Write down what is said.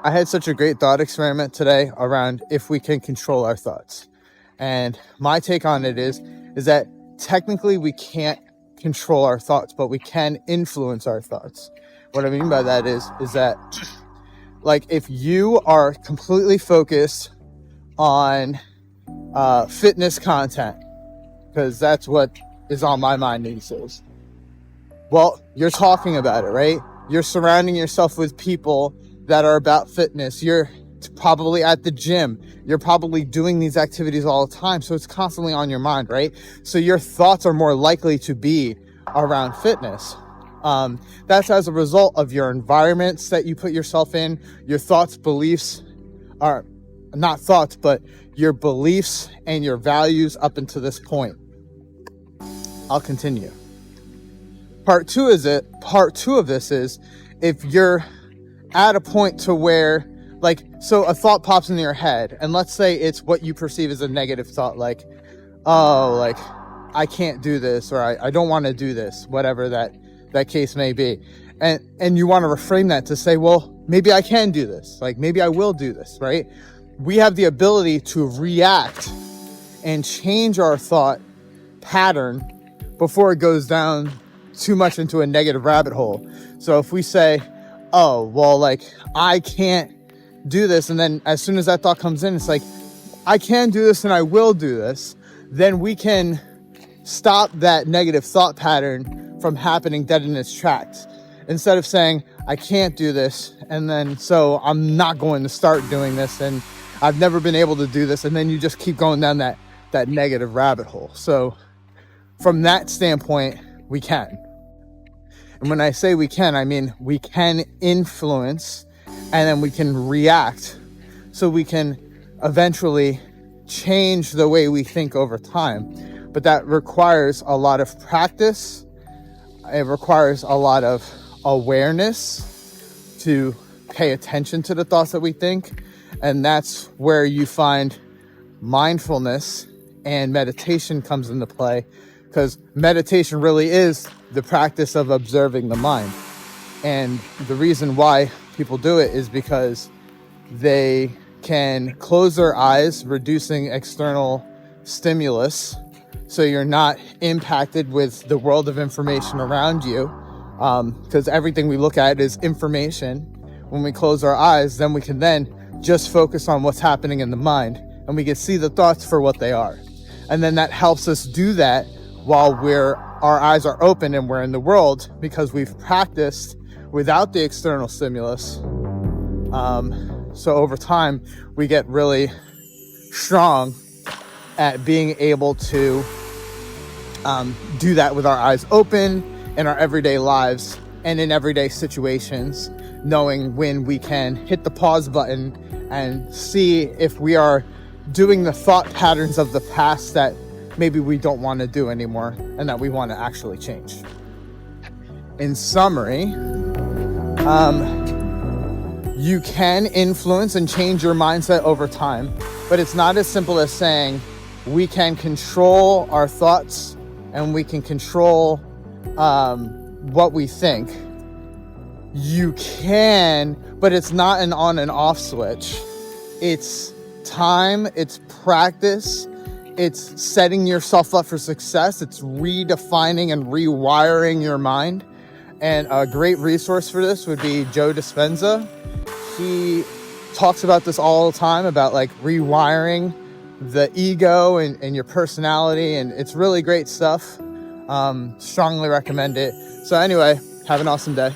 I had such a great thought experiment today around if we can control our thoughts. And my take on it is that technically we can't control our thoughts, but we can influence our thoughts. What I mean by that is that, like, if you are completely focused on fitness content, because that's what is on my mind these days, well, you're talking about it, right? You're surrounding yourself with people that are about fitness. You're probably at the gym. You're probably doing these activities all the time. So it's constantly on your mind, right? So your thoughts are more likely to be around fitness. That's as a result of your environments that you put yourself in. Your thoughts, beliefs are not thoughts, but your beliefs and your values up until this point. I'll continue. Part two of this is if you're at a point to where, like, so a thought pops into your head, and let's say it's what you perceive as a negative thought, like, oh, like, I can't do this, or I don't want to do this, whatever that case may be. And you want to reframe that to say, well, maybe I can do this. Like, maybe I will do this, right? We have the ability to react and change our thought pattern before it goes down too much into a negative rabbit hole. So if we say, oh, well, like, I can't do this, and then as soon as that thought comes in, it's like, I can do this and I will do this, then we can stop that negative thought pattern from happening dead in its tracks. Instead of saying, I can't do this, and then so I'm not going to start doing this, and I've never been able to do this, and then you just keep going down that negative rabbit hole. So from that standpoint, we can. And when I say we can, I mean we can influence, and then we can react, so we can eventually change the way we think over time. But that requires a lot of practice. It requires a lot of awareness to pay attention to the thoughts that we think. And that's where you find mindfulness and meditation comes into play, because meditation really is the practice of observing the mind. And the reason why people do it is because they can close their eyes, reducing external stimulus, so you're not impacted with the world of information around you, because everything we look at is information. When we close our eyes, then we can then just focus on what's happening in the mind, and we can see the thoughts for what they are. And then that helps us do that while our eyes are open and we're in the world, because we've practiced without the external stimulus. So over time, we get really strong at being able to do that with our eyes open in our everyday lives and in everyday situations, knowing when we can hit the pause button and see if we are doing the thought patterns of the past that maybe we don't want to do anymore and that we want to actually change. In summary, you can influence and change your mindset over time, but it's not as simple as saying we can control our thoughts and we can control what we think. You can, but it's not an on and off switch. It's time, it's practice, it's setting yourself up for success, it's redefining and rewiring your mind. And a great resource for this would be Joe Dispenza. He talks about this all the time, about like rewiring the ego and your personality, and it's really great stuff. Strongly recommend it. So anyway, have an awesome day.